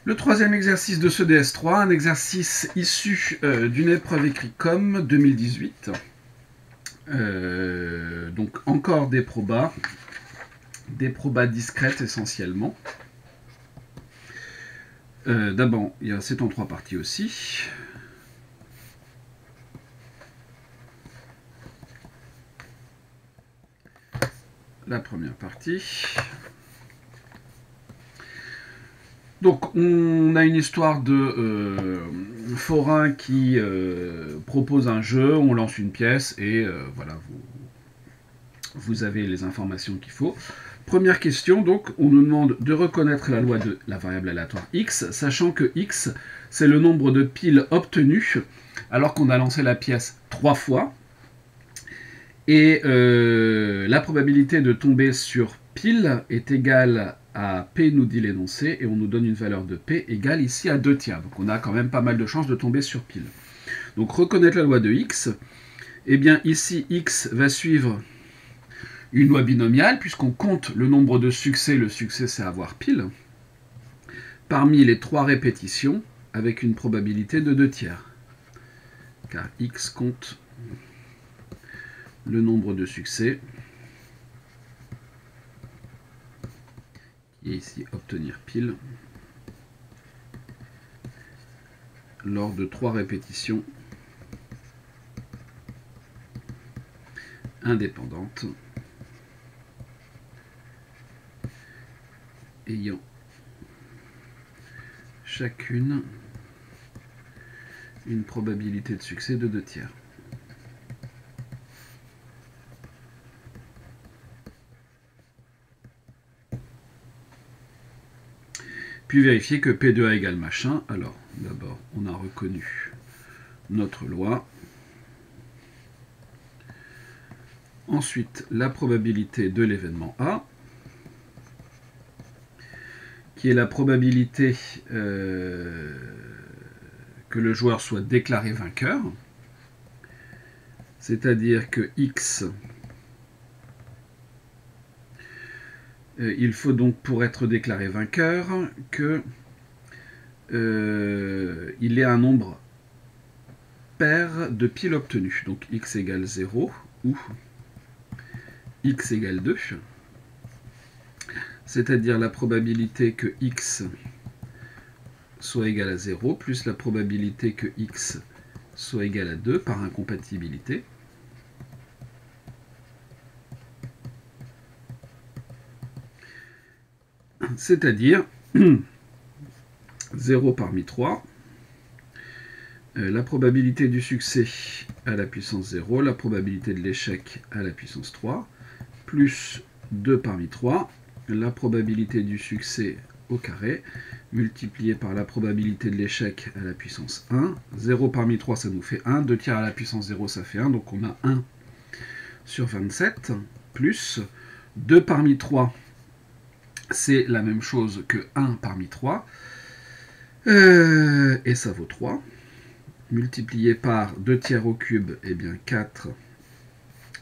Le troisième exercice de ce DS3, un exercice issu d'une épreuve ECRICOM 2018. Donc encore des probas discrètes essentiellement. D'abord, c'est en 3 parties aussi. La première partie. Donc, on a une histoire de forain qui propose un jeu, on lance une pièce et voilà, vous avez les informations qu'il faut. Première question, donc, on nous demande de reconnaître la loi de la variable aléatoire x, sachant que x, c'est le nombre de piles obtenues, alors qu'on a lancé la pièce 3 fois. Et la probabilité de tomber sur pile est égale à P, nous dit l'énoncé, et on nous donne une valeur de P égale ici à 2 tiers. Donc on a quand même pas mal de chances de tomber sur pile. Donc reconnaître la loi de x, eh bien ici x va suivre une loi binomiale, puisqu'on compte le nombre de succès, le succès c'est avoir pile, parmi les 3 répétitions, avec une probabilité de 2 tiers. Car x compte le nombre de succès, qui est ici obtenir pile, lors de 3 répétitions indépendantes ayant chacune une probabilité de succès de 2 tiers. Puis vérifier que P2A égale machin. Alors, d'abord, on a reconnu notre loi. Ensuite, la probabilité de l'événement A, qui est la probabilité que le joueur soit déclaré vainqueur. C'est-à-dire que X, il faut donc, pour être déclaré vainqueur, que il ait un nombre pair de piles obtenues. Donc x égale 0 ou x égale 2. C'est-à-dire la probabilité que x soit égal à 0 plus la probabilité que x soit égal à 2 par incompatibilité. C'est-à-dire 0 parmi 3, la probabilité du succès à la puissance 0, la probabilité de l'échec à la puissance 3, plus 2 parmi 3, la probabilité du succès au carré, multiplié par la probabilité de l'échec à la puissance 1. 0 parmi 3, ça nous fait 1. 2 tiers à la puissance 0, ça fait 1. Donc on a 1 sur 27, plus 2 parmi 3, c'est la même chose que 1 parmi 3. Et ça vaut 3. Multiplié par 2 tiers au cube, eh bien 4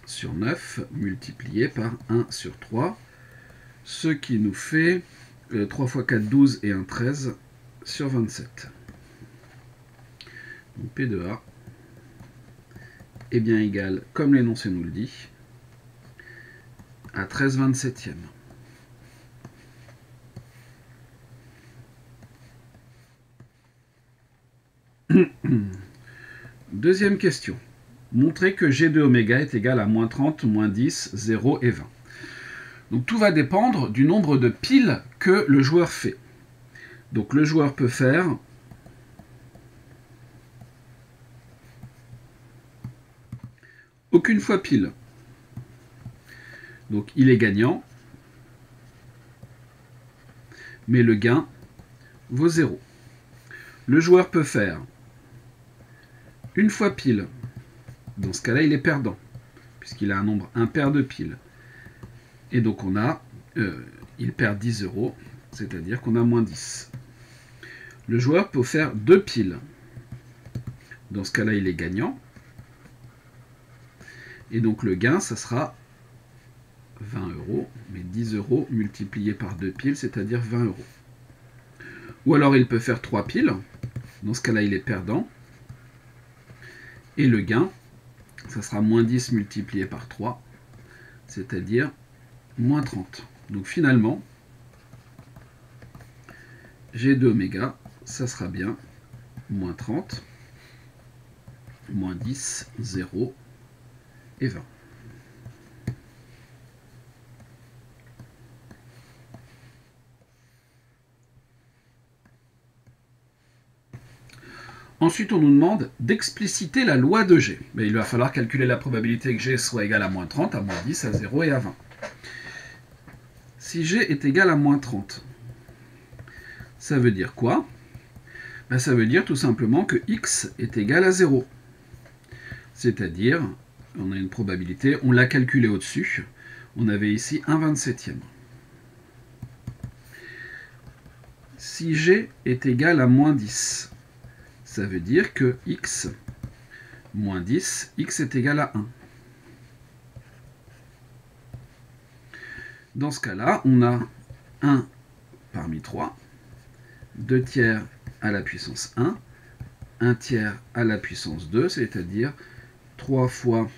sur 9, multiplié par 1 sur 3, ce qui nous fait 3 fois 4, 12 et 1, 13 sur 27. Donc P de A est bien égal, comme l'énoncé nous le dit, à 13 27e. Deuxième question. Montrez que G de oméga est égal à moins 30, moins 10, 0 et 20. Donc tout va dépendre du nombre de piles que le joueur fait. Donc le joueur peut faire aucune fois pile. Donc il est gagnant, mais le gain vaut 0. Le joueur peut faire une fois pile. Dans ce cas-là, il est perdant, puisqu'il a un nombre impair de piles. Et donc on a, il perd 10 euros, c'est-à-dire qu'on a moins 10. Le joueur peut faire 2 piles. Dans ce cas-là, il est gagnant. Et donc le gain, ça sera 20 euros, mais 10 euros multiplié par 2 piles, c'est-à-dire 20 euros. Ou alors il peut faire 3 piles. Dans ce cas-là, il est perdant. Et le gain, ça sera moins 10 multiplié par 3, c'est-à-dire moins 30. Donc finalement, G de oméga, ça sera bien moins 30, moins 10, 0 et 20. Ensuite, on nous demande d'expliciter la loi de G. Mais il va falloir calculer la probabilité que G soit égal à moins 30, à moins 10, à 0 et à 20. Si G est égal à moins 30, ça veut dire quoi? Ben, ça veut dire tout simplement que X est égal à 0. C'est-à-dire, on a une probabilité, on l'a calculé au-dessus, on avait ici 1/27e. Si G est égal à moins 10, ça veut dire que X moins 10, X est égal à 1. Dans ce cas-là, on a 1 parmi 3, 2 tiers à la puissance 1, 1 tiers à la puissance 2, c'est-à-dire 3 fois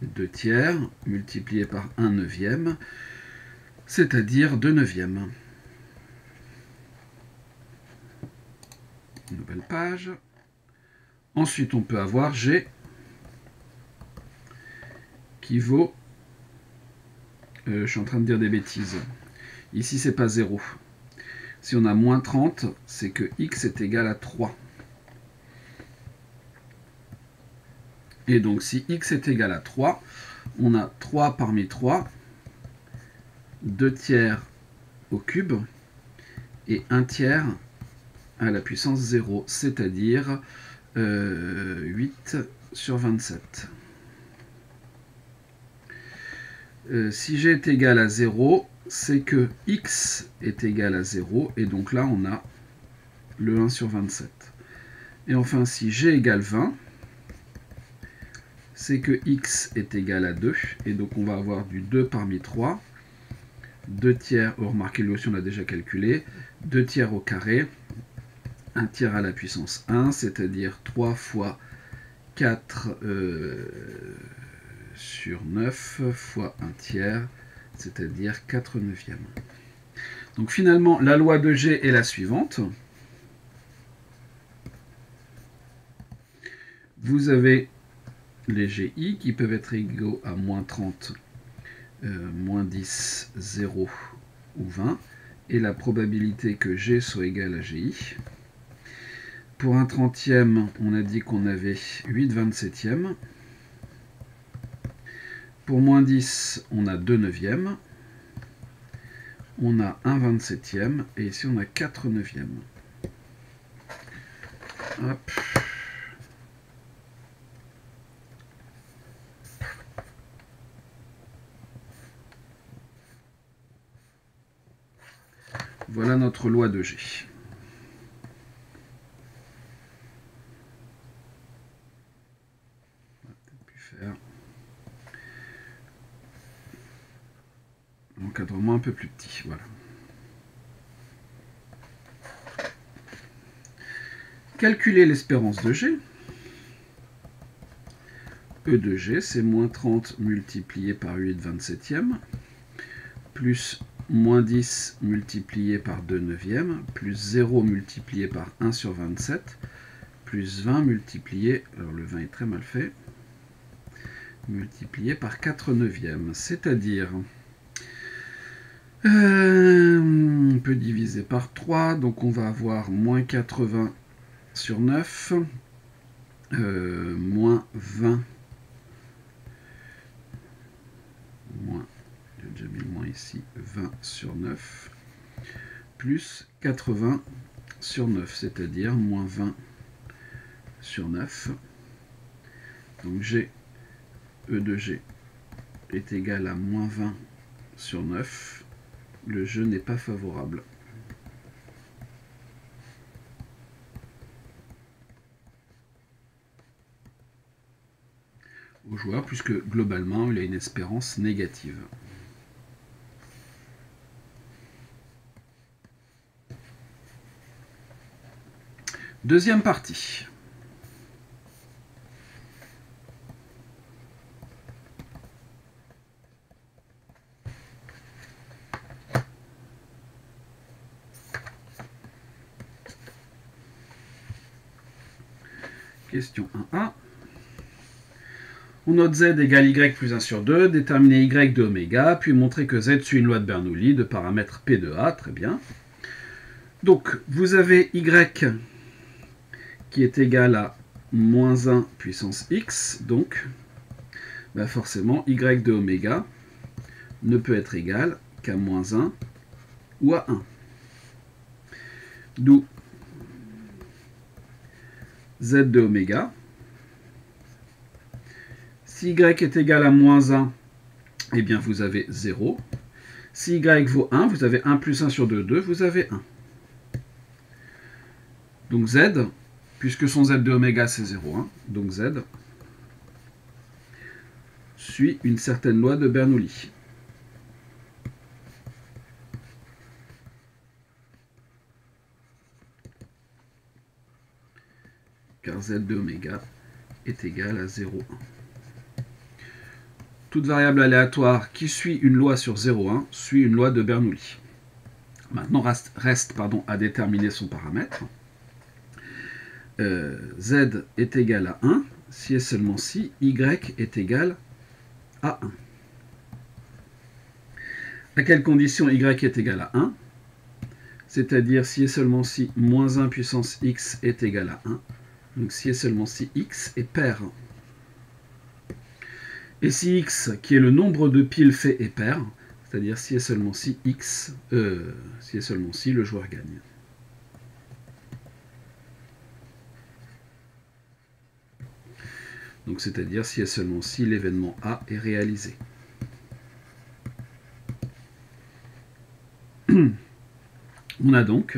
2 tiers multiplié par 1 neuvième, c'est-à-dire 2 neuvièmes. Nouvelle page. Ensuite, on peut avoir G qui vaut... je suis en train de dire des bêtises. Ici, c'est pas 0. Si on a moins 30, c'est que X est égal à 3. Et donc, si X est égal à 3, on a 3 parmi 3, 2 tiers au cube, et 1 tiers à la puissance 0, c'est-à-dire 8 sur 27. Si G est égal à 0, c'est que X est égal à 0, et donc là on a le 1 sur 27. Et enfin, si G égale 20, c'est que X est égal à 2, et donc on va avoir du 2 parmi 3, 2 tiers, remarquez lui aussi on l'a déjà calculé, 2 tiers au carré, 1 tiers à la puissance 1, c'est-à-dire 3 fois 4 sur 9 fois 1 tiers, c'est-à-dire 4 neuvièmes. Donc finalement, la loi de G est la suivante. Vous avez les GI qui peuvent être égaux à moins 30, moins 10, 0 ou 20, et la probabilité que G soit égal à GI. Pour un 30e, on a dit qu'on avait 8/27e. Pour moins 10, on a 2 neuvièmes. On a 1/27e. Et ici, on a 4 neuvièmes. Hop. Voilà notre loi de G. On va peut-être plus faire un encadrement un peu plus petit. Voilà. Calculer l'espérance de G. E de G, c'est moins 30 multiplié par 8/27e, plus moins 10 multiplié par 2 neuvièmes, plus 0 multiplié par 1 sur 27, plus 20 multiplié, alors le 20 est très mal fait, multiplié par 4 neuvièmes, c'est-à-dire, on peut diviser par 3, donc on va avoir moins 80 sur 9, moins 20, moins, j'ai déjà mis le moins ici, 20 sur 9, plus 80 sur 9, c'est-à-dire moins 20 sur 9. Donc G, E de G est égal à moins 20 sur 9. Le jeu n'est pas favorable. Au joueur, puisque globalement, il a une espérance négative. Deuxième partie. Question 1.1. On note z égale y plus 1 sur 2, déterminer y de oméga, puis montrer que z suit une loi de Bernoulli de paramètre P de A, très bien. Donc, vous avez y qui est égal à moins 1 puissance x, donc forcément y de oméga ne peut être égal qu'à moins 1 ou à 1. D'où z de oméga. Si y est égal à moins 1, eh bien vous avez 0. Si y vaut 1, vous avez 1 plus 1 sur 2, 2, vous avez 1. Donc z, puisque son z de oméga c'est 0,1, donc z suit une certaine loi de Bernoulli. Car z de oméga est égal à 0,1. Toute variable aléatoire qui suit une loi sur 0,1 suit une loi de Bernoulli. Maintenant reste à déterminer son paramètre. Z est égal à 1 si et seulement si y est égal à 1. À quelle condition y est égal à 1? C'est-à-dire si et seulement si moins 1 puissance x est égal à 1. Donc si et seulement si x est pair. Et si x, qui est le nombre de piles fait, est pair, c'est-à-dire si et seulement si x, si et seulement si le joueur gagne. Donc c'est-à-dire si et seulement si l'événement A est réalisé. On a donc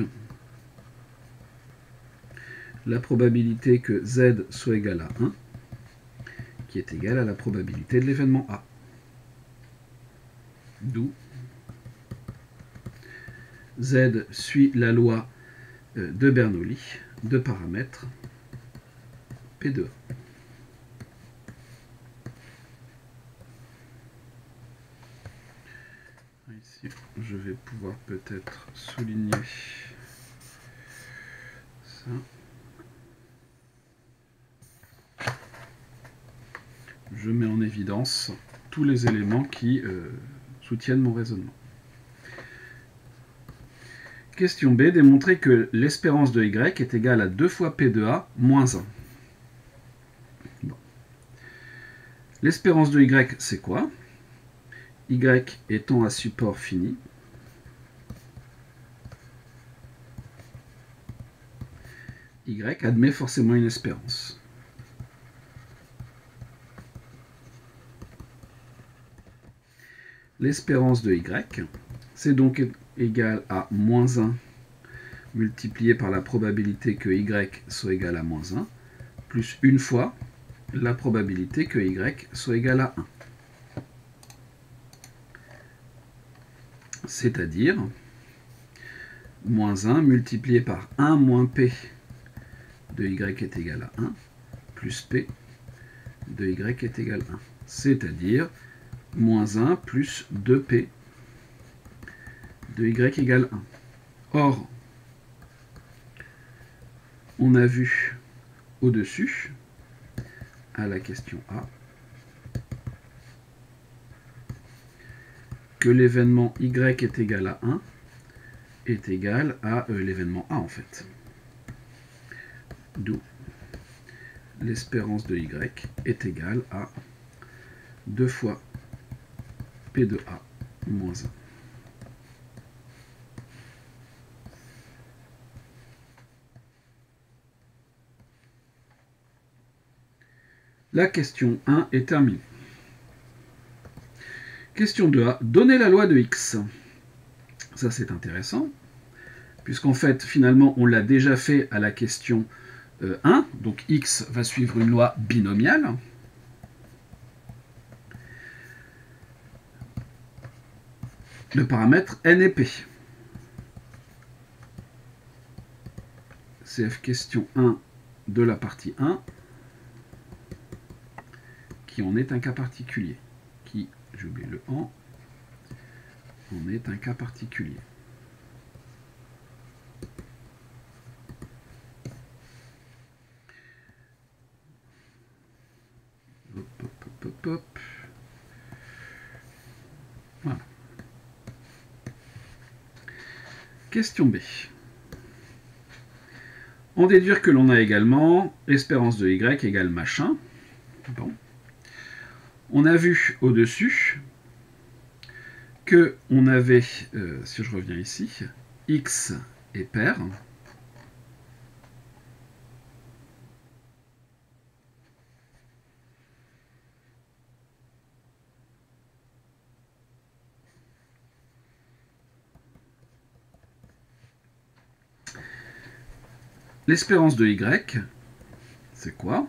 la probabilité que z soit égal à 1, qui est égale à la probabilité de l'événement A. D'où z suit la loi de Bernoulli de paramètre P de A. Ici, je vais pouvoir peut-être souligner ça. Je mets en évidence tous les éléments qui soutiennent mon raisonnement. Question B, démontrer que l'espérance de y est égale à 2 fois P de A moins 1. Bon. L'espérance de y, c'est quoi? Y étant à support fini, y admet forcément une espérance. L'espérance de y, c'est donc égal à moins 1 multiplié par la probabilité que y soit égal à moins 1, plus une fois la probabilité que y soit égal à 1. C'est-à-dire moins 1 multiplié par 1 moins p de y est égal à 1, plus p de y est égal à 1. C'est-à-dire moins 1 plus 2p de y égale 1. Or, on a vu au-dessus, à la question A, que l'événement y est égal à 1 est égal à l'événement A en fait. D'où l'espérance de y est égale à 2 fois P de A moins 1. La question 1 est terminée. Question 2a, donnez la loi de x. Ça c'est intéressant, puisqu'en fait finalement on l'a déjà fait à la question 1, donc x va suivre une loi binomiale. Le paramètre n et p. CF question 1 de la partie 1, qui en est un cas particulier. Qui, j'ai oublié le en est un cas particulier. Hop, hop, hop, hop, hop. Voilà. Question B. En déduire que l'on a également espérance de y égale machin. Bon. On a vu au-dessus que on avait, si je reviens ici, x est pair. L'espérance de y, c'est quoi?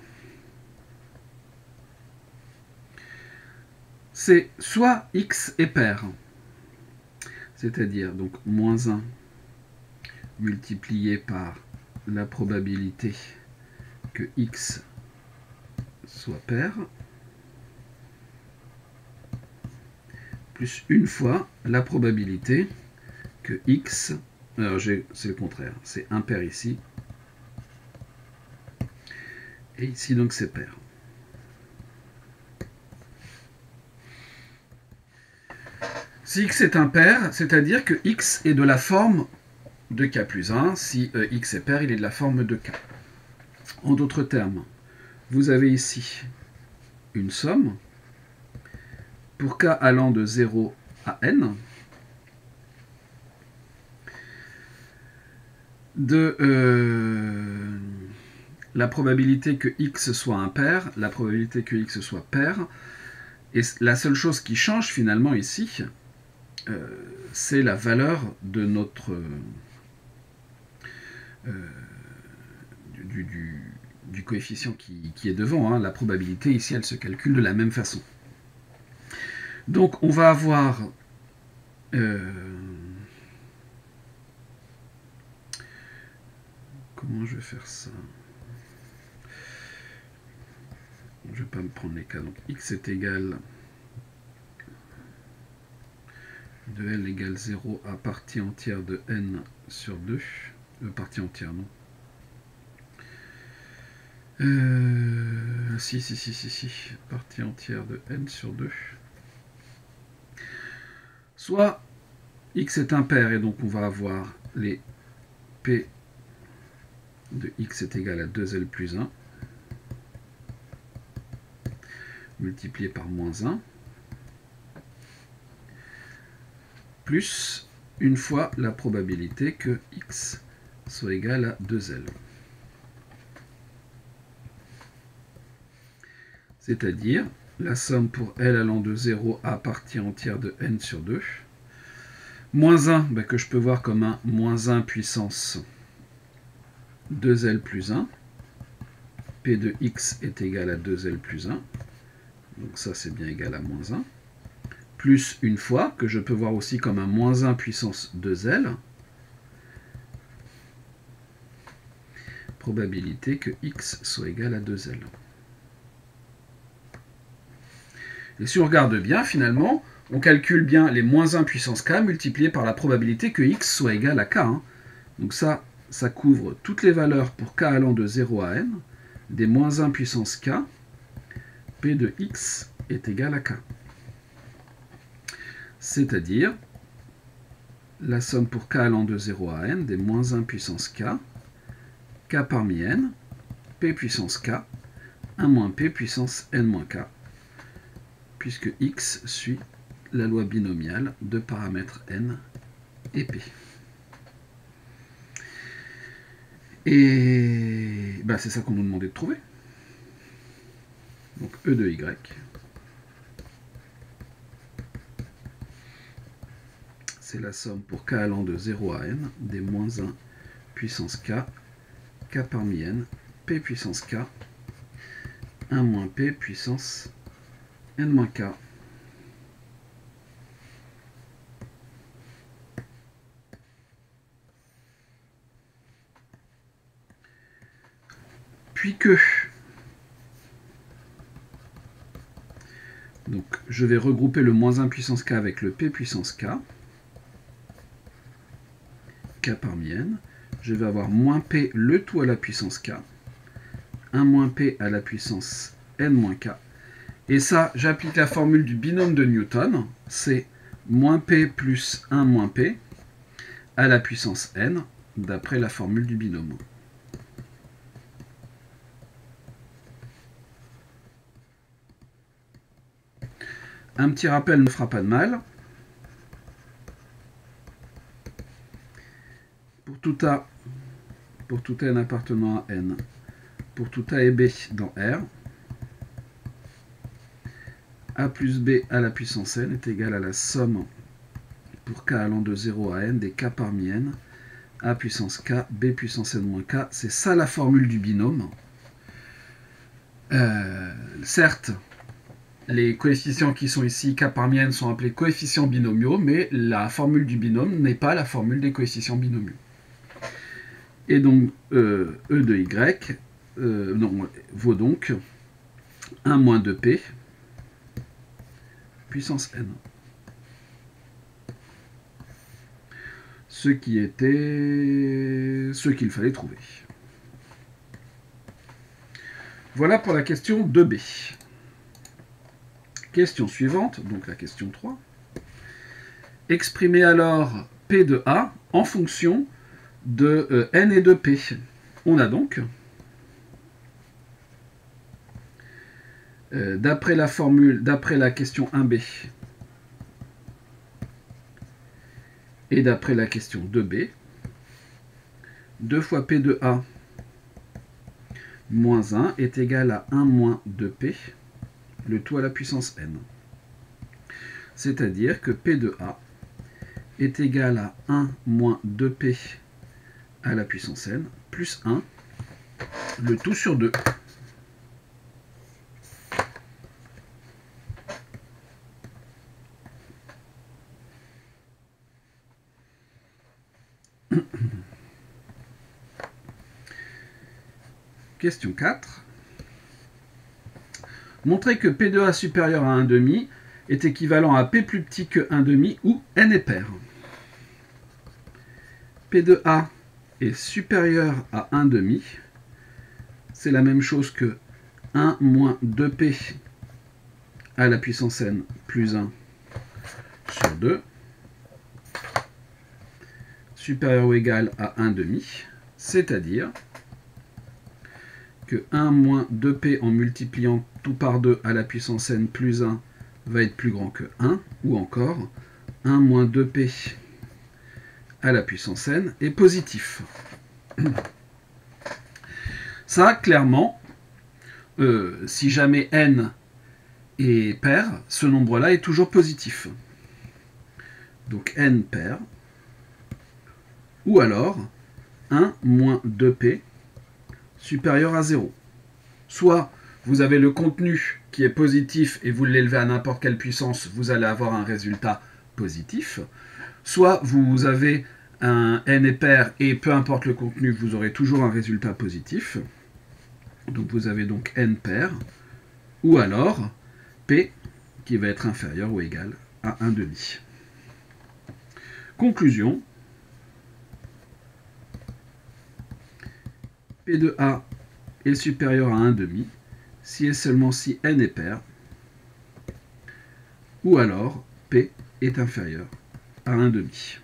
C'est soit x est pair, c'est-à-dire donc moins 1 multiplié par la probabilité que x soit pair, plus une fois la probabilité que x, alors c'est le contraire, c'est impair ici, et ici donc c'est pair. Si x est impair, c'est-à-dire que x est de la forme de k plus 1. Si x est pair, il est de la forme de k. En d'autres termes, vous avez ici une somme pour k allant de 0 à n de la probabilité que x soit impair, la probabilité que x soit pair, et la seule chose qui change finalement ici, c'est la valeur de notre du coefficient qui est devant. Hein. La probabilité ici, elle se calcule de la même façon. Donc on va avoir comment je vais faire ça? Je ne vais pas me prendre les cas. Donc x est égal de L égale 0 à partie entière de n sur 2. Partie entière, non. Si. Partie entière de n sur 2. Soit x est impair et donc on va avoir les p de x est égal à 2L plus 1 multiplié par moins 1 plus une fois la probabilité que x soit égal à 2L. C'est-à-dire la somme pour L allant de 0 à partie entière de n sur 2. Moins 1, que je peux voir comme un moins 1 puissance 2L plus 1. P de x est égal à 2L plus 1. Donc ça, c'est bien égal à moins 1. Plus une fois, que je peux voir aussi comme un moins 1 puissance 2L. Probabilité que x soit égal à 2L. Et si on regarde bien, finalement, on calcule bien les moins 1 puissance k multiplié par la probabilité que x soit égal à k. Hein. Donc ça couvre toutes les valeurs pour k allant de 0 à n, des moins 1 puissance k, p de x est égal à k. C'est-à-dire la somme pour k allant de 0 à n des moins 1 puissance k, k parmi n, p puissance k, 1 moins p puissance n moins k, puisque x suit la loi binomiale de paramètres n et p. Et c'est ça qu'on nous demandait de trouver. Donc E de y. C'est la somme pour k allant de 0 à n des moins 1 puissance k, k parmi n, p puissance k, 1 moins p puissance n moins k. puis que. Donc, je vais regrouper le moins 1 puissance k avec le p puissance k. K parmi n. Je vais avoir moins p le tout à la puissance k. 1 moins p à la puissance n moins k. Et ça, j'applique la formule du binôme de Newton. C'est moins p plus 1 moins p à la puissance n, d'après la formule du binôme. Un petit rappel ne fera pas de mal. Pour tout n appartenant à n, pour tout a et b dans R, a plus b à la puissance n est égal à la somme pour k allant de 0 à n des k parmi n, a puissance k, b puissance n moins k. C'est ça la formule du binôme. Certes, les coefficients qui sont ici, k parmi n, sont appelés coefficients binomiaux, mais la formule du binôme n'est pas la formule des coefficients binomiaux. Et donc, E de y vaut donc 1 moins 2p puissance n. Ce qui était ce qu'il fallait trouver. Voilà pour la question 2b. Question suivante, donc la question 3. Exprimez alors P de A en fonction de n et de P. On a donc, d'après la question 1b et d'après la question 2b, 2 fois P de A moins 1 est égal à 1 moins 2P, le tout à la puissance n. C'est-à-dire que P de A est égal à 1 moins 2P à la puissance n, plus 1, le tout sur 2. Question 4. Montrez que P de A supérieur à 1,5 est équivalent à P plus petit que 1,5 où n est pair. P de A est supérieur à 1,5. C'est la même chose que 1 moins 2P à la puissance n plus 1 sur 2. Supérieur ou égal à 1,5. C'est-à-dire que 1 moins 2p en multipliant tout par 2 à la puissance n plus 1 va être plus grand que 1, ou encore 1 moins 2p à la puissance n est positif. Ça, clairement, si jamais n est pair, ce nombre-là est toujours positif. Donc n pair, ou alors 1 moins 2p supérieur à 0. Soit vous avez le contenu qui est positif et vous l'élevez à n'importe quelle puissance, vous allez avoir un résultat positif. Soit vous avez un n est pair et peu importe le contenu, vous aurez toujours un résultat positif. Donc vous avez donc n pair, ou alors p qui va être inférieur ou égal à 1,5. Conclusion. P de A est supérieur à 1,5 si et seulement si n est pair, ou alors P est inférieur à 1,5.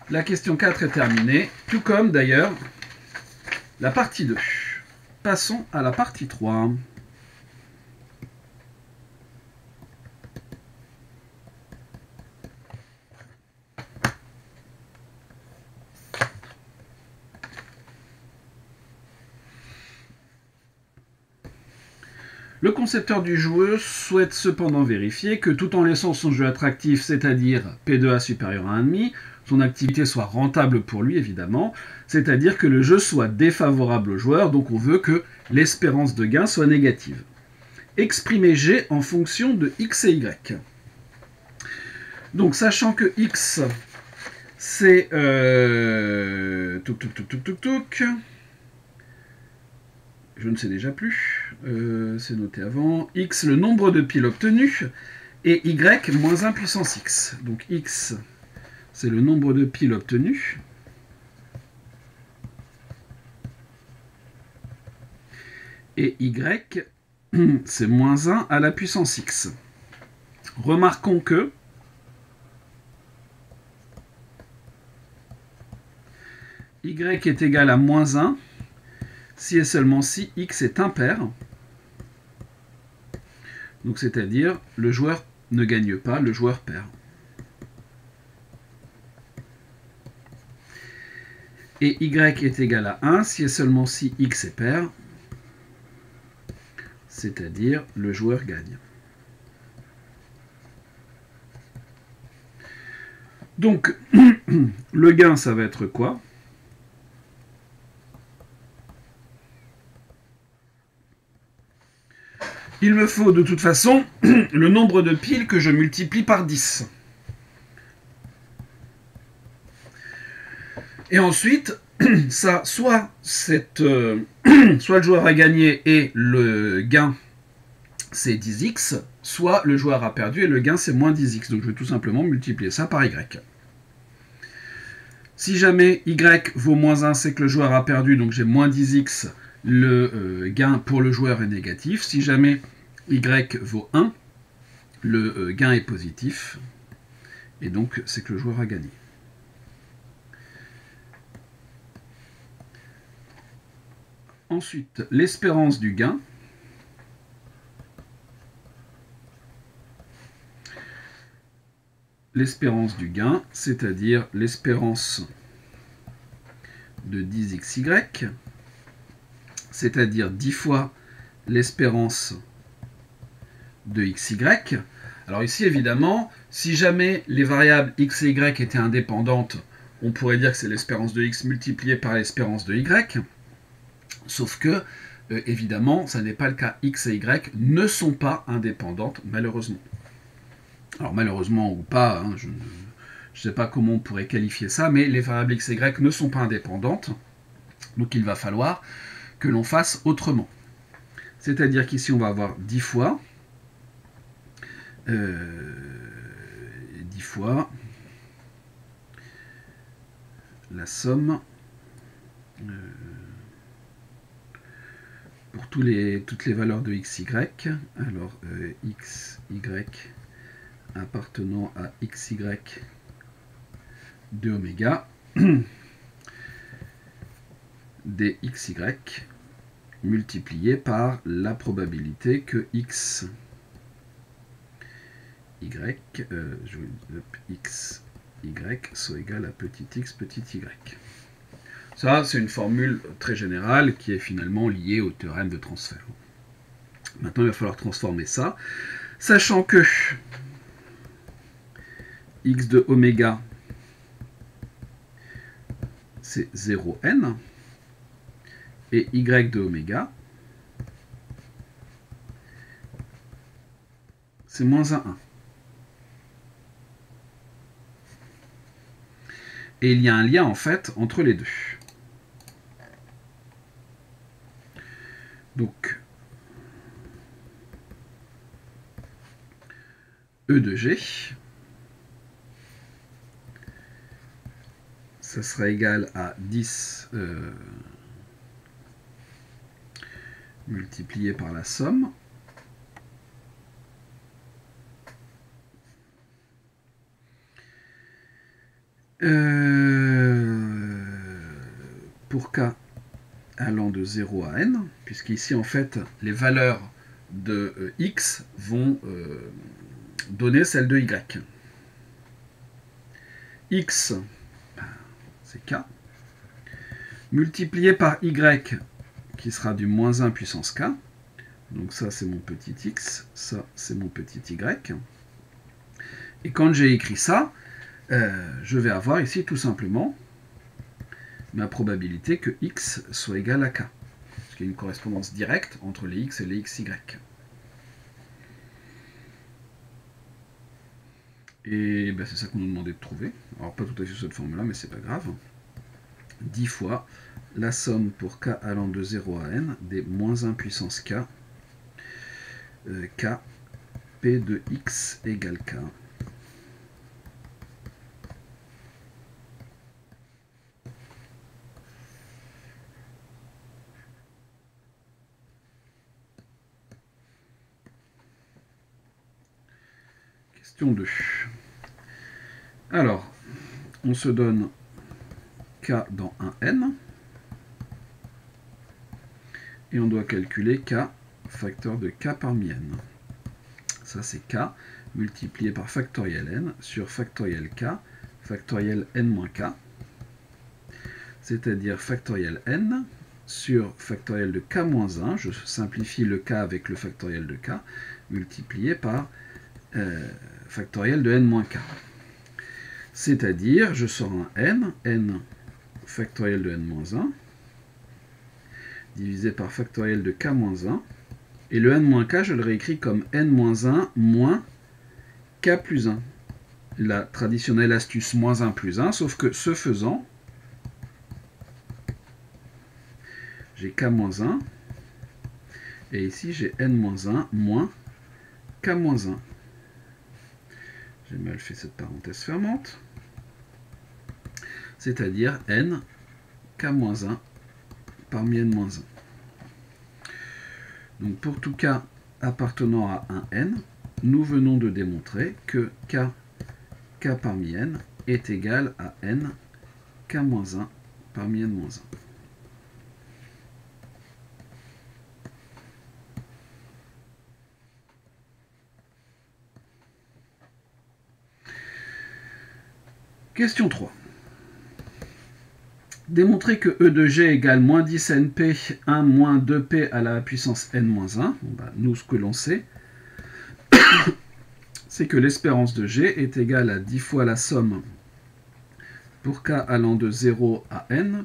La question 4 est terminée, tout comme d'ailleurs la partie 2. Passons à la partie 3. Le concepteur du jeu souhaite cependant vérifier que tout en laissant son jeu attractif, c'est-à-dire P de A supérieur à 1,5, son activité soit rentable pour lui évidemment, c'est-à-dire que le jeu soit défavorable au joueur, donc on veut que l'espérance de gain soit négative. Exprimez G en fonction de X et Y. Donc, sachant que x, c'est... Je ne sais déjà plus. C'est noté avant. X, le nombre de piles obtenues. Et y, moins 1 puissance x. Donc, x, c'est le nombre de piles obtenues. Et y, c'est moins 1 à la puissance x. Remarquons que y est égal à moins 1 si et seulement si x est impair. Donc c'est-à-dire le joueur ne gagne pas, le joueur perd. Et y est égal à 1 si et seulement si x est pair, c'est-à-dire le joueur gagne. Donc, le gain, ça va être quoi? Il me faut de toute façon le nombre de piles que je multiplie par 10. Et ensuite, ça, soit le joueur a gagné et le gain c'est 10x, soit le joueur a perdu et le gain c'est moins 10x. Donc je vais tout simplement multiplier ça par y. Si jamais y vaut moins 1, c'est que le joueur a perdu, donc j'ai moins 10x, le gain pour le joueur est négatif. Si jamais y vaut 1, le gain est positif, et donc c'est que le joueur a gagné. Ensuite, l'espérance du gain. L'espérance du gain, c'est-à-dire l'espérance de 10xy, c'est-à-dire 10 fois l'espérance de xy. Alors ici, évidemment, si jamais les variables x et y étaient indépendantes, on pourrait dire que c'est l'espérance de x multipliée par l'espérance de y, sauf que, évidemment, ça n'est pas le cas. X et y ne sont pas indépendantes, malheureusement. Alors malheureusement ou pas, hein, je ne sais pas comment on pourrait qualifier ça, mais les variables x et y ne sont pas indépendantes, donc il va falloir que l'on fasse autrement. C'est-à-dire qu'ici on va avoir 10 fois, la somme pour toutes les valeurs de x, y. Alors x, y appartenant à xy de oméga dxy multiplié par la probabilité que x y soit égal à petit x petit y. Ça, c'est une formule très générale qui est finalement liée au théorème de transfert. Maintenant, il va falloir transformer ça, sachant que x de oméga, c'est 0n, et y de oméga, c'est moins 1. Et il y a un lien, en fait, entre les deux. Donc, E de G, ça sera égal à 10 multiplié par la somme. Pour k allant de 0 à n, puisqu'ici, en fait, les valeurs de x vont donner celle de y. X, c'est k, multiplié par y, qui sera du moins 1 puissance k. Donc ça, c'est mon petit x, ça, c'est mon petit y. Et quand j'ai écrit ça, je vais avoir ici tout simplement ma probabilité que x soit égal à k. Parce qu'il y a une correspondance directe entre les x et les xy. Et ben, c'est ça qu'on nous demandait de trouver. Alors pas tout à fait cette forme-là, mais c'est pas grave. 10 fois la somme pour k allant de 0 à n des moins 1 puissance k, k, p de x égale k. Question 2. Alors, on se donne k dans un n, et on doit calculer k facteur de k parmi n. Ça c'est k multiplié par factoriel n sur factoriel k factoriel n-k, c'est-à-dire factoriel n sur factoriel de k-1, je simplifie le k avec le factoriel de k, multiplié par factoriel de n-k. C'est-à-dire, je sors un n factoriel de n-1, divisé par factoriel de k-1, et le n-k, je le réécris comme n-1 moins k plus 1. La traditionnelle astuce moins 1 plus 1, sauf que ce faisant, j'ai k-1, et ici j'ai n-1 moins k-1. J'ai mal fait cette parenthèse fermante. C'est-à-dire n k-1 parmi n-1. Donc pour tout k appartenant à un n, nous venons de démontrer que k parmi n est égal à n k-1 parmi n-1. Question 3. Démontrer que E de G égale moins 10 NP, 1 moins 2P à la puissance n-1. Nous, ce que l'on sait, c'est que l'espérance de G est égale à 10 fois la somme pour k allant de 0 à n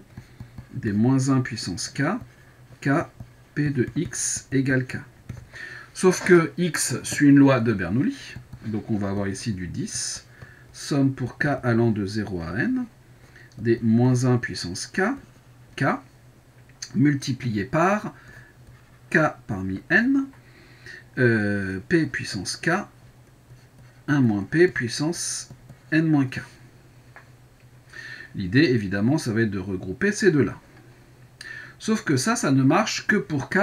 des moins 1 puissance k, k, p de x égale k. Sauf que x suit une loi de Bernoulli, donc on va avoir ici du 10, somme pour k allant de 0 à n, des moins 1 puissance k, k, multiplié par k parmi n, p puissance k, 1 moins p puissance n moins k. L'idée, évidemment, ça va être de regrouper ces deux-là. Sauf que ça ne marche que pour k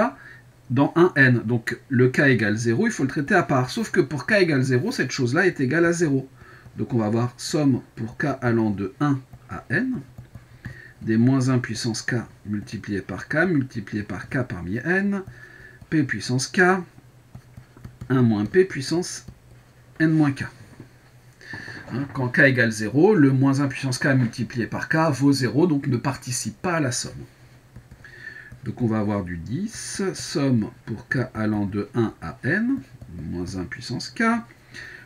dans un n. Donc le k égale 0, il faut le traiter à part. Sauf que pour k égale 0, cette chose-là est égale à 0. Donc on va avoir somme pour k allant de 1 à n, des moins 1 puissance k multiplié par k parmi n, p puissance k, 1 moins p puissance n moins k. Quand k égale 0, le moins 1 puissance k multiplié par k vaut 0, donc ne participe pas à la somme. Donc on va avoir du 10, somme pour k allant de 1 à n, moins 1 puissance k.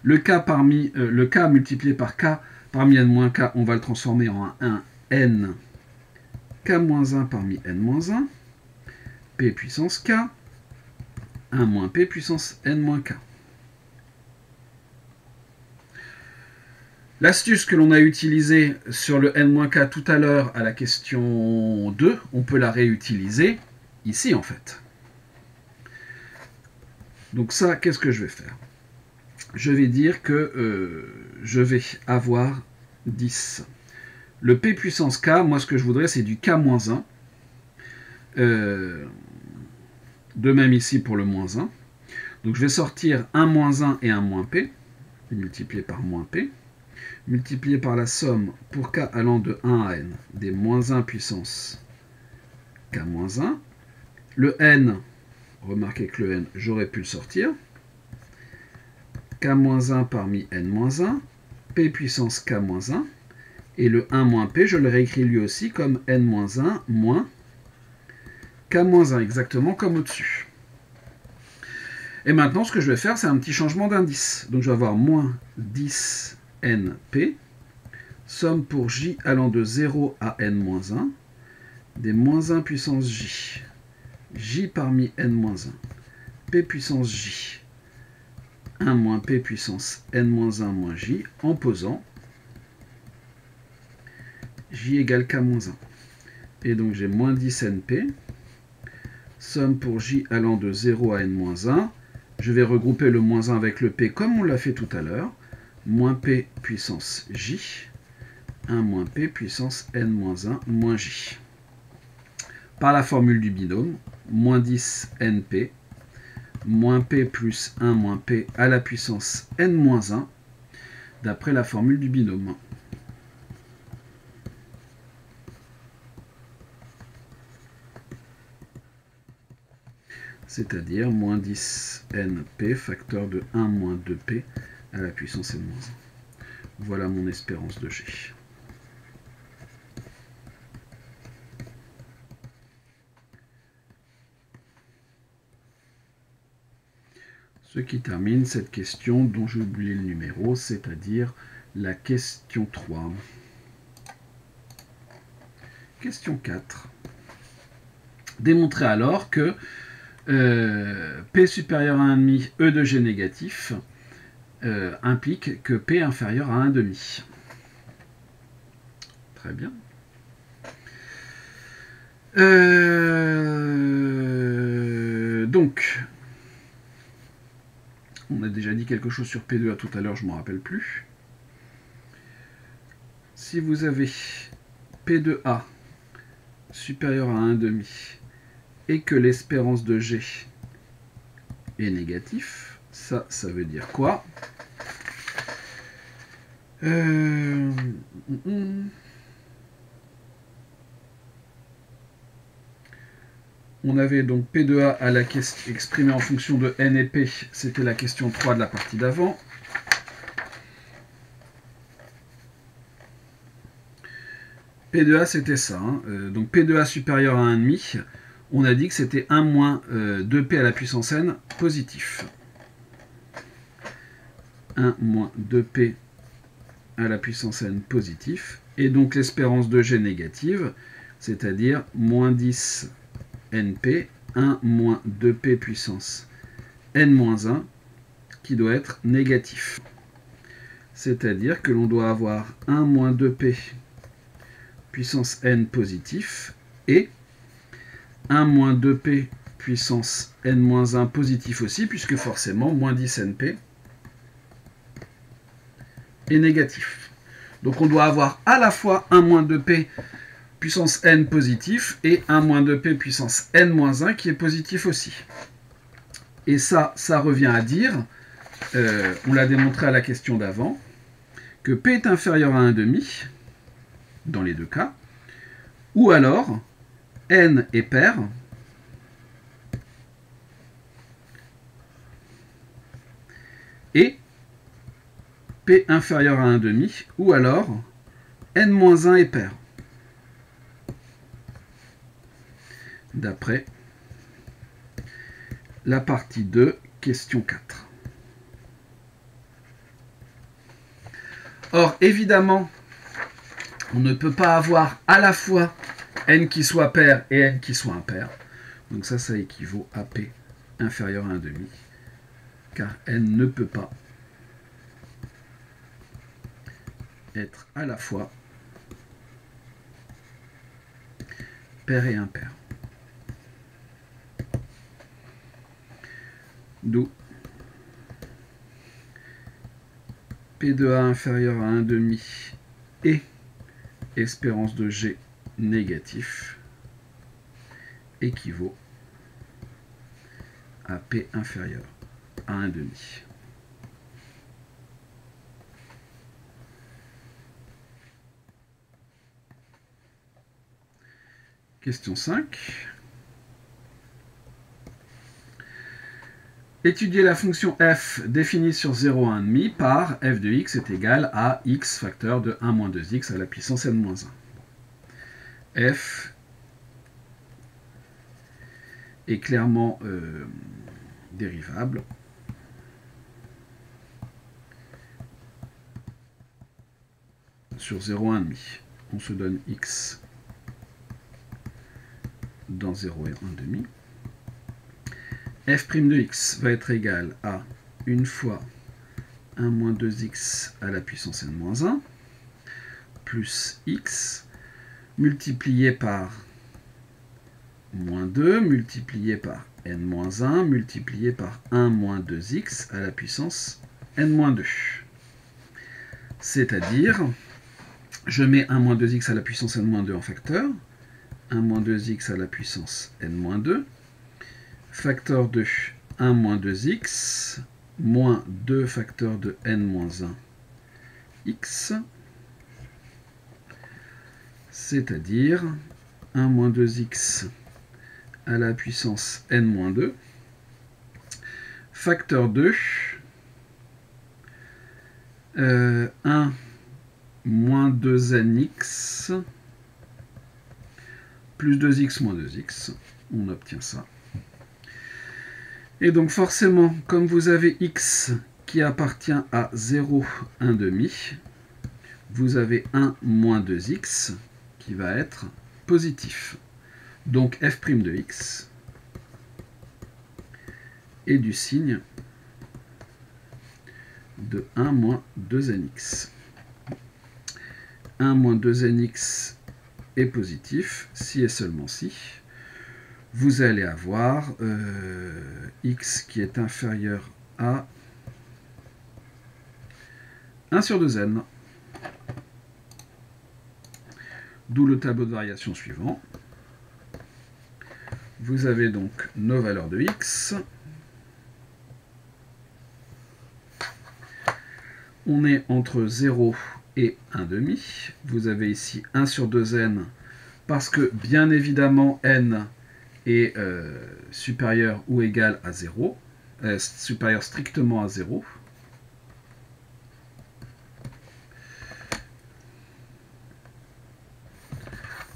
Le k multiplié par k parmi n-k, on va le transformer en un n k-1 parmi n-1, p puissance k, 1 moins p puissance n-k. L'astuce que l'on a utilisée sur le n-k tout à l'heure à la question 2, on peut la réutiliser ici en fait. Donc ça, qu'est-ce que je vais faire? Je vais dire que je vais avoir 10. Le p puissance k, moi ce que je voudrais c'est du k-1. De même ici pour le moins 1. Donc je vais sortir 1 moins 1 et 1 moins p, multiplié par moins p, multiplié par la somme pour k allant de 1 à n, des moins 1 puissance k-1. Le n, remarquez que le n, j'aurais pu le sortir. k-1 parmi n-1, p puissance k-1, et le 1 moins p, je le réécris lui aussi comme n-1 moins k-1, exactement comme au-dessus. Et maintenant, ce que je vais faire, c'est un petit changement d'indice. Donc je vais avoir moins 10 np, somme pour j allant de 0 à n-1, des moins 1 puissance j parmi n-1, p puissance j, 1 moins p puissance n moins 1 moins j en posant j égale k moins 1. Et donc j'ai moins 10 np, somme pour j allant de 0 à n moins 1. Je vais regrouper le moins 1 avec le p comme on l'a fait tout à l'heure. Moins p puissance j, 1 moins p puissance n moins 1 moins j. Par la formule du binôme, moins 10 np, moins p plus 1 moins p à la puissance n moins 1, d'après la formule du binôme. C'est-à-dire moins 10 np facteur de 1 moins 2p à la puissance n moins 1. Voilà mon espérance de g. Ce qui termine cette question dont j'ai oublié le numéro, c'est-à-dire la question 3. Question 4. Démontrer alors que P supérieur à 1,5, E de G négatif, implique que P est inférieur à 1,5. Très bien. Donc, on a déjà dit quelque chose sur P de A tout à l'heure, je ne m'en rappelle plus. Si vous avez P de A supérieur à 1,5 et que l'espérance de G est négatif, ça veut dire quoi? On avait donc P de A à la question exprimée en fonction de N et P, c'était la question 3 de la partie d'avant. P de A c'était ça, hein. Donc P de A supérieur à 1,5, on a dit que c'était 1 moins 2P à la puissance N positif. 1 moins 2P à la puissance N positif, et donc l'espérance de G négative, c'est-à-dire moins 10 NP, 1 moins 2P puissance N moins 1, qui doit être négatif. C'est-à-dire que l'on doit avoir 1 moins 2P puissance N positif et 1 moins 2P puissance N moins 1 positif aussi, puisque forcément moins 10 NP est négatif. Donc on doit avoir à la fois 1 moins 2P puissance N positif et 1 moins 2P puissance N moins 1 qui est positif aussi. Et ça revient à dire, on l'a démontré à la question d'avant, que P est inférieur à 1,5 dans les deux cas, ou alors N est pair, et P inférieur à 1,5, ou alors N-1 est pair. D'après la partie 2, question 4. Or, évidemment, on ne peut pas avoir à la fois N qui soit pair et N qui soit impair. Donc ça équivaut à P inférieur à 1,5, car N ne peut pas être à la fois pair et impair. D'où P de A inférieur à 1,5 et espérance de G négatif équivaut à P inférieur à 1,5. Question 5. Étudier la fonction f définie sur 0 à 1,5 par f de x est égal à x facteur de 1 moins 2x à la puissance n-1. F est clairement dérivable. Sur 0 à 1,5. On se donne x dans 0 et 1,5. F' de x va être égal à une fois 1 moins 2x à la puissance n-1 plus x multiplié par moins 2 multiplié par n-1 multiplié par 1 moins 2x à la puissance n-2. C'est-à-dire, je mets 1 moins 2x à la puissance n-2 en facteur, 1 moins 2x à la puissance n-2, facteur de 1 moins 2x, moins 2 facteur de n-1 x, c'est-à-dire 1 moins 2x à la puissance n-2, facteur 2, 1 moins 2nx, plus 2x moins 2x, on obtient ça. Et donc forcément, comme vous avez x qui appartient à 0, 1 demi, vous avez 1 moins 2x qui va être positif. Donc f' de x est du signe de 1 moins 2nx. 1 moins 2nx est positif, si et seulement si. Vous allez avoir x qui est inférieur à 1 sur 2n. D'où le tableau de variation suivant. Vous avez donc nos valeurs de x. On est entre 0 et 1 demi. Vous avez ici 1 sur 2n parce que bien évidemment n est supérieur ou égal à 0, supérieur strictement à 0.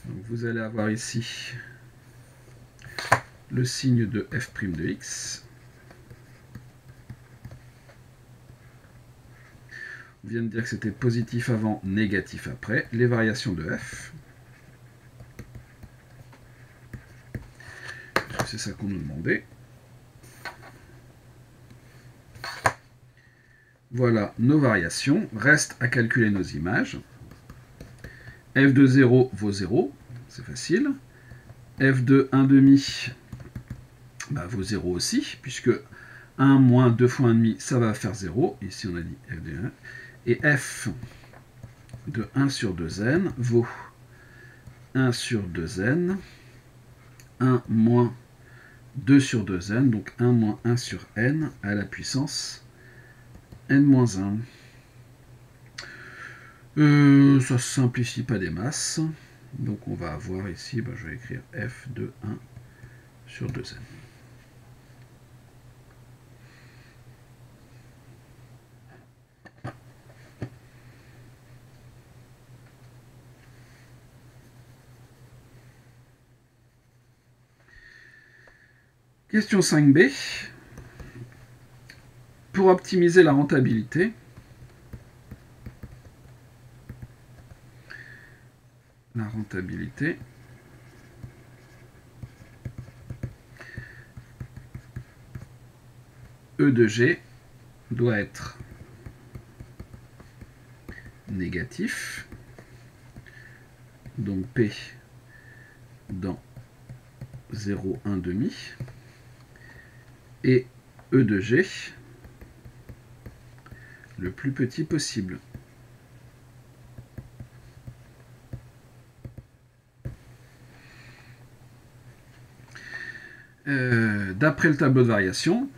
Donc vous allez avoir ici le signe de f' de x. On vient de dire que c'était positif avant, négatif après. Les variations de f. C'est ça qu'on nous demandait. Voilà nos variations. Reste à calculer nos images. f de 0 vaut 0. C'est facile. f de 1 demi vaut 0 aussi, puisque 1 moins 2 fois 1,5, ça va faire 0. Ici, on a dit f de 1. Et f de 1 sur 2n vaut 1 sur 2n, 1 moins 2 sur 2n, donc 1 moins 1 sur n à la puissance n-1. Ça ne se simplifie pas des masses. Donc on va avoir ici, je vais écrire f de 1 sur 2n. Question 5b. Pour optimiser la rentabilité, E de G doit être négatif, donc P dans 0, 1 demi, et E de G le plus petit possible. D'après le tableau de variation,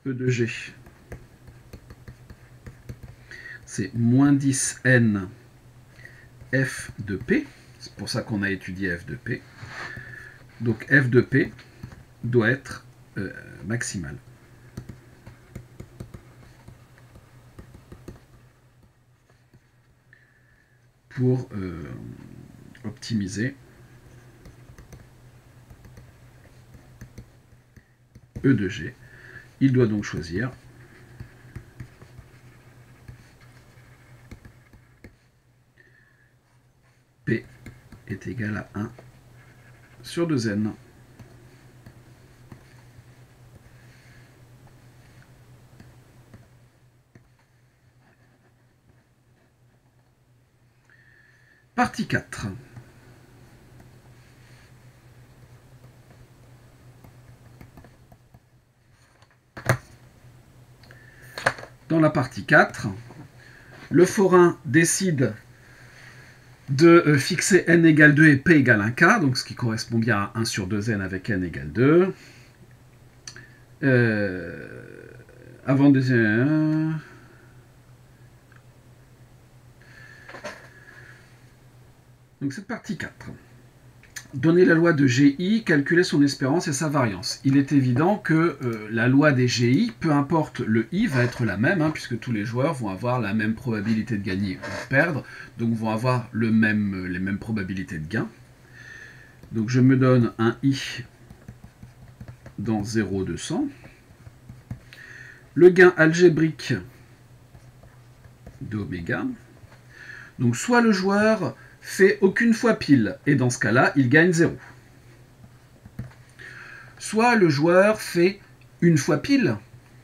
E de G, c'est moins 10n f de P, c'est pour ça qu'on a étudié f de P. Donc f de P doit être maximal. Pour optimiser E de G, il doit donc choisir P est égal à 1 sur 2n. partie 4. Dans la partie 4, le forain décide de fixer n égale 2 et p égale 1k, donc ce qui correspond bien à 1 sur 2n avec n égale 2. Avant de... Donc cette partie 4. Donner la loi de GI, calculer son espérance et sa variance. Il est évident que la loi des GI, peu importe le I, va être la même, puisque tous les joueurs vont avoir la même probabilité de gagner ou de perdre, donc vont avoir les mêmes probabilités de gain. Donc je me donne un I dans 0,200. Le gain algébrique d'oméga. Donc soit le joueur fait aucune fois pile, et dans ce cas-là, il gagne 0. Soit le joueur fait une fois pile,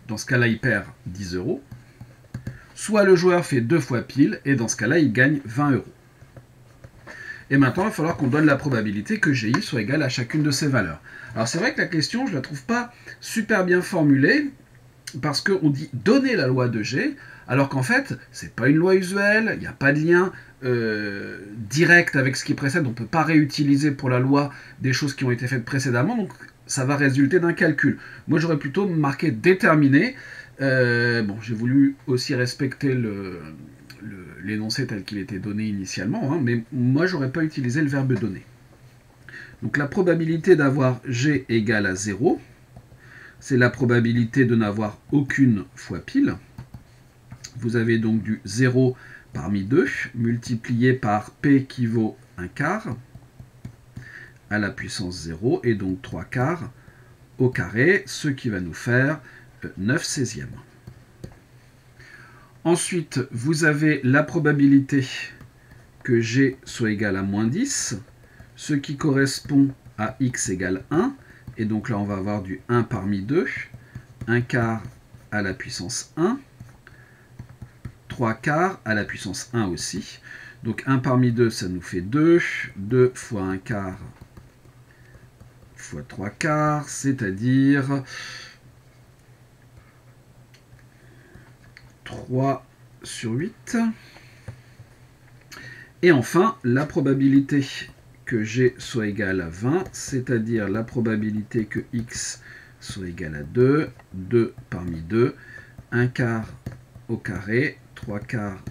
dans ce cas-là, il perd 10 euros. Soit le joueur fait 2 fois pile, et dans ce cas-là, il gagne 20 euros. Et maintenant, il va falloir qu'on donne la probabilité que GI soit égale à chacune de ces valeurs. Alors c'est vrai que la question, je ne la trouve pas super bien formulée, parce qu'on dit donner la loi de G, alors qu'en fait, c'est pas une loi usuelle, il n'y a pas de lien direct avec ce qui précède, on ne peut pas réutiliser pour la loi des choses qui ont été faites précédemment, donc ça va résulter d'un calcul. Moi, j'aurais plutôt marqué déterminé. Bon, j'ai voulu aussi respecter l'énoncé tel qu'il était donné initialement, mais moi, j'aurais pas utilisé le verbe donner. Donc la probabilité d'avoir G égale à 0, c'est la probabilité de n'avoir aucune fois pile. Vous avez donc du 0 parmi 2, multiplié par P qui vaut 1 quart, à la puissance 0, et donc 3 quarts au carré, ce qui va nous faire 9 16e. Ensuite, vous avez la probabilité que G soit égal à moins 10, ce qui correspond à x égale 1, et donc là on va avoir du 1 parmi 2, 1 quart à la puissance 1, 3 quarts à la puissance 1 aussi. Donc 1 parmi 2, ça nous fait 2. 2 fois 1 quart fois 3 quarts, c'est-à-dire 3 sur 8. Et enfin, la probabilité que G soit égal à 20, c'est-à-dire la probabilité que x soit égal à 2. 2 parmi 2, 1 quart au carré, 3 quarts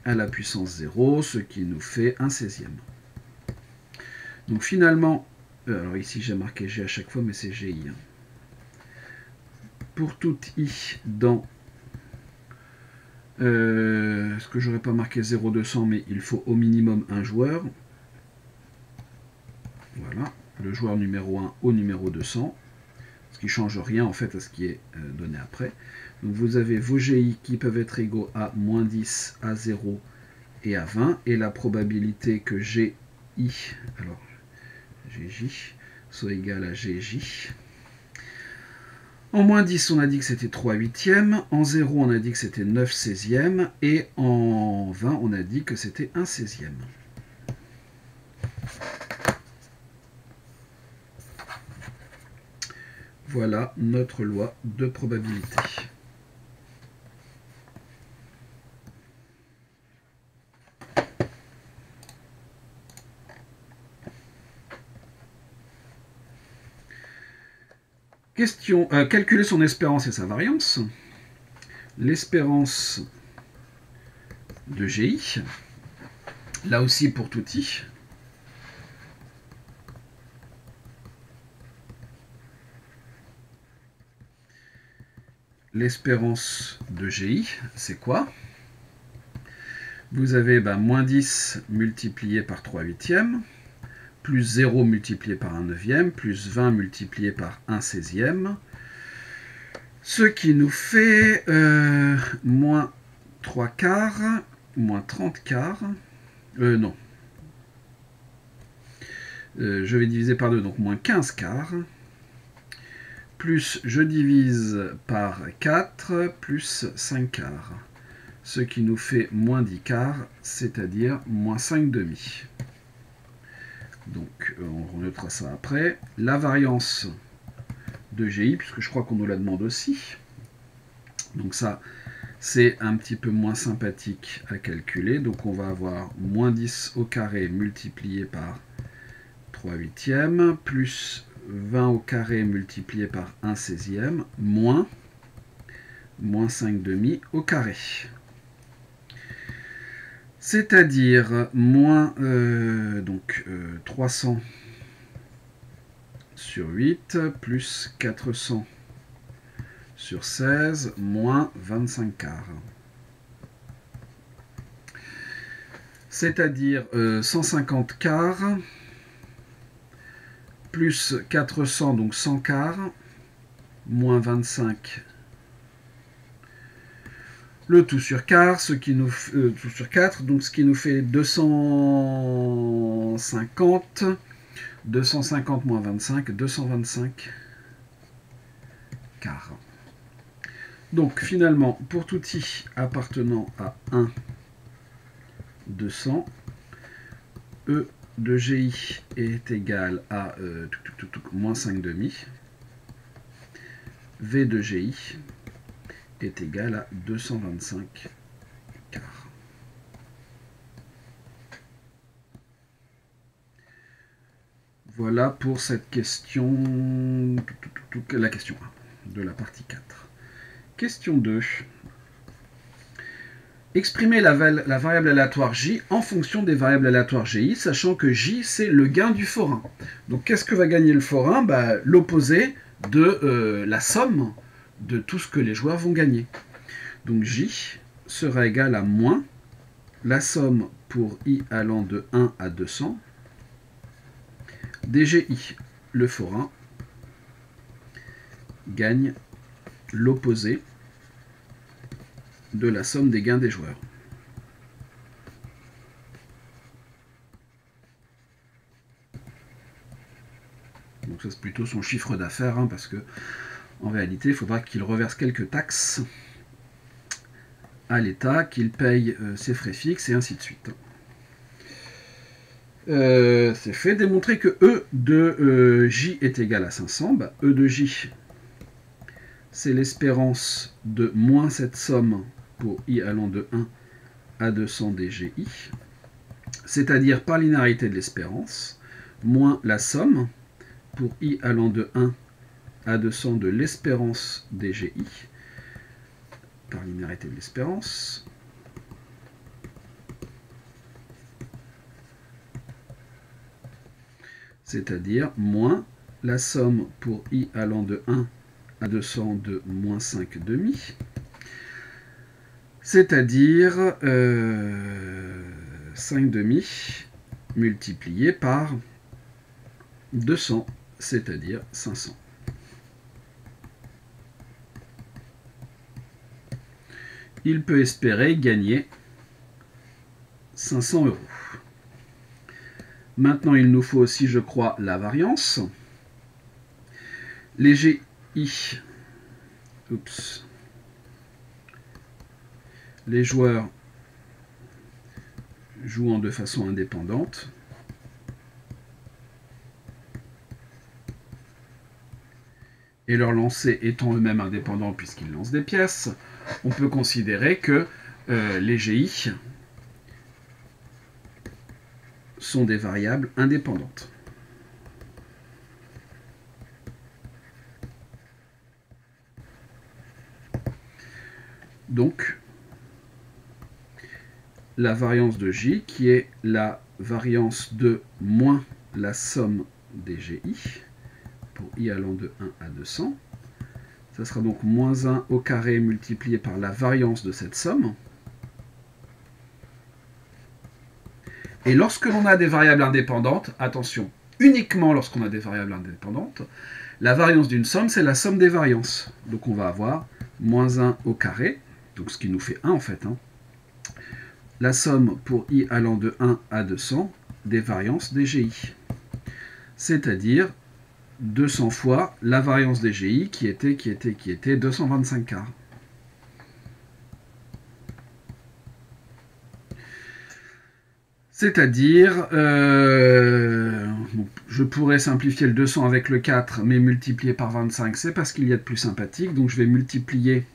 à la puissance 0, ce qui nous fait 1 16e. Donc finalement, alors ici j'ai marqué G à chaque fois, mais c'est GI. Pour tout I dans... est-ce que j'aurais pas marqué 0,200, mais il faut au minimum un joueur. Voilà, le joueur numéro 1 au numéro 200, ce qui ne change rien en fait à ce qui est donné après. Donc vous avez vos GI qui peuvent être égaux à moins 10, à 0 et à 20, et la probabilité que GI, alors GJ, soit égal à GJ. En moins 10, on a dit que c'était 3 huitièmes, en 0, on a dit que c'était 9 16e, et en 20, on a dit que c'était 1 16e. Voilà notre loi de probabilité. Question, calculer son espérance et sa variance. L'espérance de GI, là aussi pour tout I. L'espérance de GI, c'est quoi? Vous avez moins 10 multiplié par 3 huitièmes, plus 0 multiplié par 1 neuvième, plus 20 multiplié par 1 16e, ce qui nous fait moins 3 quarts, moins 30 quarts, non, je vais diviser par 2, donc moins 15 quarts, plus je divise par 4, plus 5 quarts, ce qui nous fait moins 10 quarts, c'est-à-dire moins 5 demi. Donc on renotera ça après. La variance de GI, puisque je crois qu'on nous la demande aussi. Donc ça, c'est un petit peu moins sympathique à calculer. Donc on va avoir moins 10 au carré multiplié par 3 huitièmes, plus 20 au carré multiplié par 1 16e, moins 5 demi au carré. C'est-à-dire moins 300 sur 8 plus 400 sur 16 moins 25 quarts. C'est-à-dire 150 quarts plus 400, donc 100 quarts, moins 25, le tout sur quart, ce qui nous tout sur 4, donc ce qui nous fait 250, 250 moins 25, 225 quarts. Donc finalement, pour tout i appartenant à 1, 200, E de GI est égal à moins 5 demi. V de GI est égal à 225 quarts. Voilà pour cette question, la question 1 de la partie 4. Question 2. Exprimer la variable aléatoire J en fonction des variables aléatoires GI, sachant que J, c'est le gain du forain. Donc, qu'est-ce que va gagner le forain? L'opposé de la somme de tout ce que les joueurs vont gagner. Donc, J sera égal à moins la somme pour I allant de 1 à 200, DGI, le forain, gagne l'opposé de la somme des gains des joueurs. Donc ça c'est plutôt son chiffre d'affaires, hein, parce que en réalité il faudra qu'il reverse quelques taxes à l'État, qu'il paye ses frais fixes et ainsi de suite. C'est fait. Démontrer que E de J est égal à 500. E de J, c'est l'espérance de moins cette somme pour I allant de 1 à 200 DGI, c'est-à-dire par linéarité de l'espérance, moins la somme pour I allant de 1 à 200 de l'espérance DGI, par linéarité de l'espérance, c'est-à-dire moins la somme pour I allant de 1 à 200 de moins 5 demi, c'est-à-dire 5 demi multiplié par 200, c'est-à-dire 500. Il peut espérer gagner 500 €. Maintenant, il nous faut aussi, je crois, la variance. Les GI, les joueurs jouant de façon indépendante. Et leur lancer étant eux-mêmes indépendants puisqu'ils lancent des pièces, on peut considérer que les GI sont des variables indépendantes. Donc, la variance de J, qui est la variance de moins la somme des GI, pour I allant de 1 à 200, ça sera donc moins 1 au carré multiplié par la variance de cette somme. Et lorsque l'on a des variables indépendantes, attention, uniquement lorsqu'on a des variables indépendantes, la variance d'une somme, c'est la somme des variances. Donc on va avoir moins 1 au carré, donc ce qui nous fait 1 en fait. La somme pour I allant de 1 à 200 des variances des GI. C'est-à-dire 200 fois la variance des GI qui était 225 quarts. C'est-à-dire Donc, je pourrais simplifier le 200 avec le 4, mais multiplier par 25, c'est parce qu'il y a de plus sympathique. Donc je vais multiplier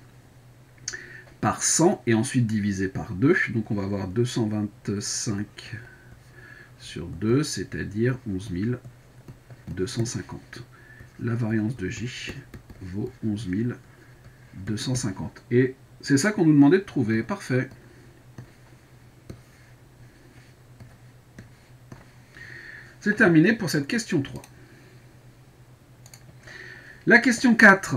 par 100 et ensuite diviser par 2. Donc on va avoir 225 sur 2, c'est-à-dire 11 250. La variance de J vaut 11 250. Et c'est ça qu'on nous demandait de trouver. Parfait. C'est terminé pour cette question 3. La question 4,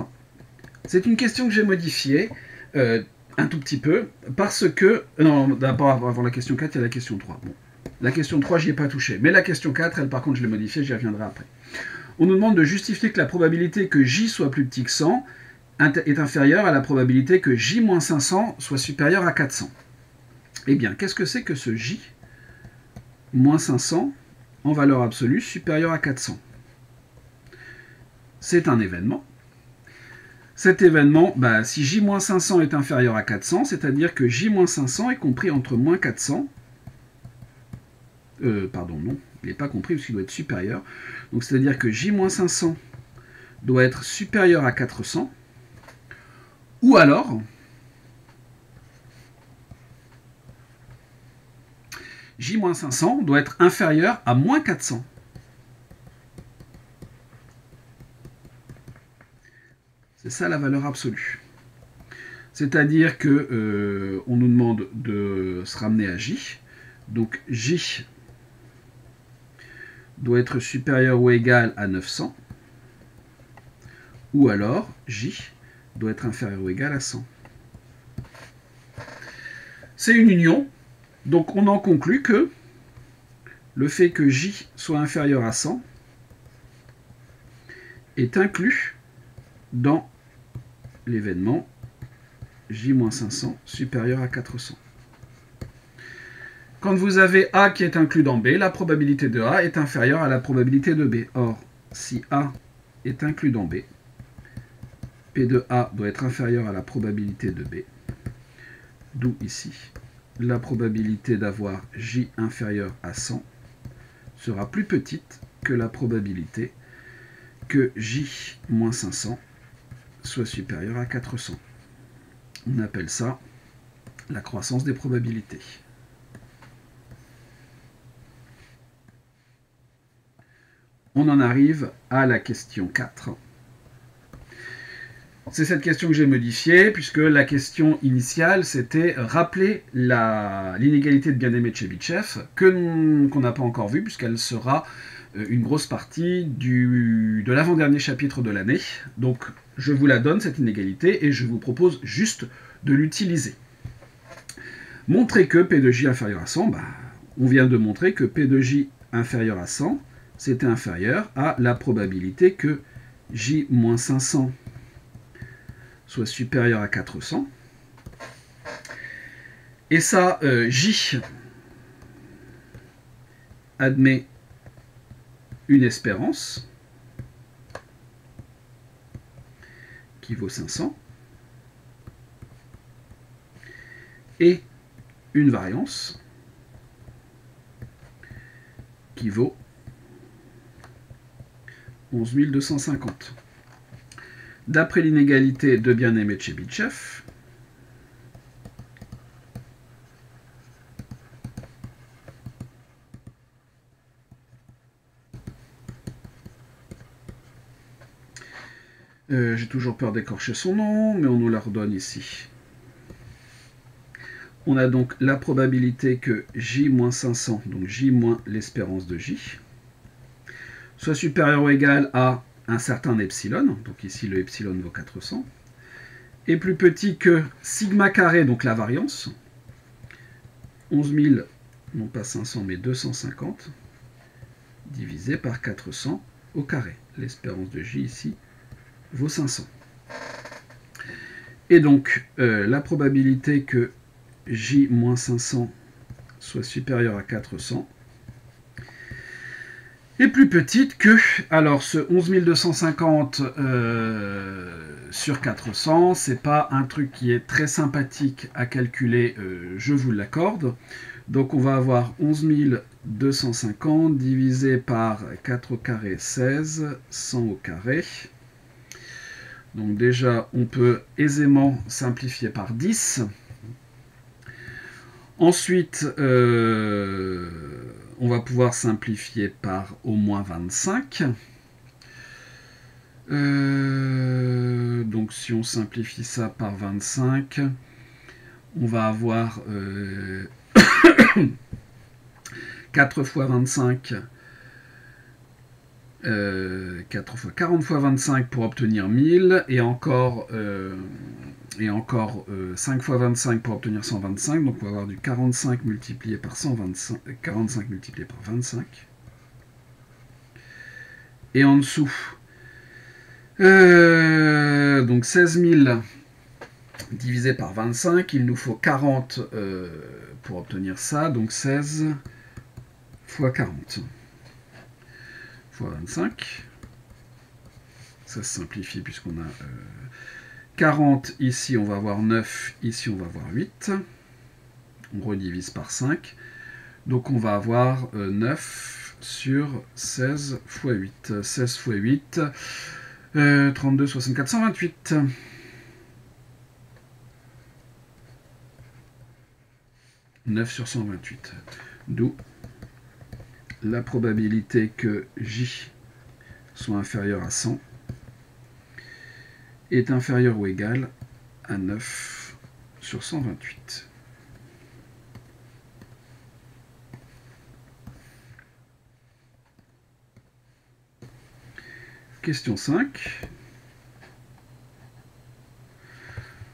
c'est une question que j'ai modifiée un tout petit peu, parce que... Non, d'abord, avant la question 4, il y a la question 3. Bon, la question 3, j'y ai pas touché. Mais la question 4, elle, par contre, je l'ai modifiée, j'y reviendrai après. On nous demande de justifier que la probabilité que J soit plus petit que 100 est inférieure à la probabilité que J moins 500 soit supérieur à 400. Eh bien, qu'est-ce que c'est que ce J moins 500 en valeur absolue supérieure à 400? C'est un événement. Cet événement, si J-500 est inférieur à 400, c'est-à-dire que J-500 est compris entre moins 400. Pardon, non, il n'est pas compris parce qu'il doit être supérieur. Donc c'est-à-dire que J-500 doit être supérieur à 400. Ou alors, J-500 doit être inférieur à moins 400. C'est ça la valeur absolue. C'est-à-dire que on nous demande de se ramener à J. Donc J doit être supérieur ou égal à 900. Ou alors J doit être inférieur ou égal à 100. C'est une union. Donc on en conclut que le fait que J soit inférieur à 100 est inclus dans l'événement J-500 supérieur à 400. Quand vous avez A qui est inclus dans B, la probabilité de A est inférieure à la probabilité de B. Or, si A est inclus dans B, P de A doit être inférieur à la probabilité de B. D'où ici, la probabilité d'avoir J inférieur à 100 sera plus petite que la probabilité que J-500 soit supérieur à 400. On appelle ça la croissance des probabilités. On en arrive à la question 4. C'est cette question que j'ai modifiée, puisque la question initiale, c'était rappeler l'inégalité de bien-aimé de Chebyshev, qu'on n'a pas encore vue, puisqu'elle sera une grosse partie de l'avant-dernier chapitre de l'année. Donc, je vous la donne, cette inégalité, et je vous propose juste de l'utiliser. Montrer que P de J inférieur à 100, on vient de montrer que P de J inférieur à 100, c'était inférieur à la probabilité que J-500 soit supérieur à 400. Et ça, J admet une espérance qui vaut 500 et une variance qui vaut 11 250. D'après l'inégalité de bien-aimé de Chebyshev, j'ai toujours peur d'écorcher son nom, mais on nous la redonne ici. On a donc la probabilité que J-500, donc J moins l'espérance de J, soit supérieur ou égal à un certain epsilon, donc ici le epsilon vaut 400, est plus petit que sigma carré, donc la variance, 11 000, non pas 500, mais 250, divisé par 400 au carré. L'espérance de J ici vaut 500. Et donc, la probabilité que J-500 soit supérieur à 400 est plus petite que, alors ce 11 250 sur 400, c'est pas un truc qui est très sympathique à calculer, je vous l'accorde. Donc on va avoir 11 250 divisé par 4 au carré, 16, 100 au carré. Donc déjà, on peut aisément simplifier par 10. Ensuite, on va pouvoir simplifier par au moins 25. Donc si on simplifie ça par 25, on va avoir 4 fois 25, 4 fois 40 fois 25 pour obtenir 1000, et encore 5 fois 25 pour obtenir 125, donc on va avoir du 45 multiplié par 125, 45 multiplié par 25. Et en dessous, donc 16 000 divisé par 25, il nous faut 40 pour obtenir ça, donc 16 fois 40 fois 25. Ça se simplifie puisqu'on a 40 ici, on va avoir 9, ici on va avoir 8. On redivise par 5. Donc on va avoir 9 sur 16 fois 8. 16 fois 8, 32, 64, 128. « 9 sur 128. D'où la probabilité que J soit inférieur à 100 est inférieur ou égal à 9 sur 128. Question 5.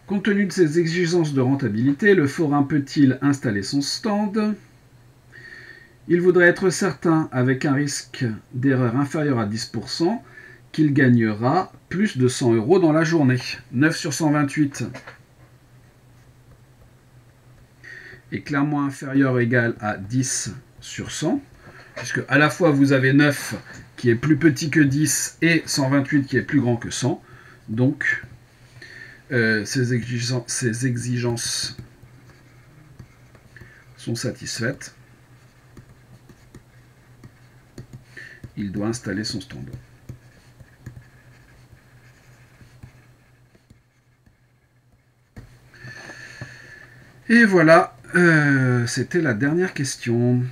Compte tenu de ces exigences de rentabilité, le forain peut-il installer son stand? Il voudrait être certain, avec un risque d'erreur inférieur à 10%, qu'il gagnera plus de 100 € dans la journée. 9 sur 128 est clairement inférieur ou égal à 10 sur 100, puisque à la fois vous avez 9 qui est plus petit que 10 et 128 qui est plus grand que 100. Donc, ces exigences sont satisfaites. Il doit installer son stand. Et voilà, c'était la dernière question.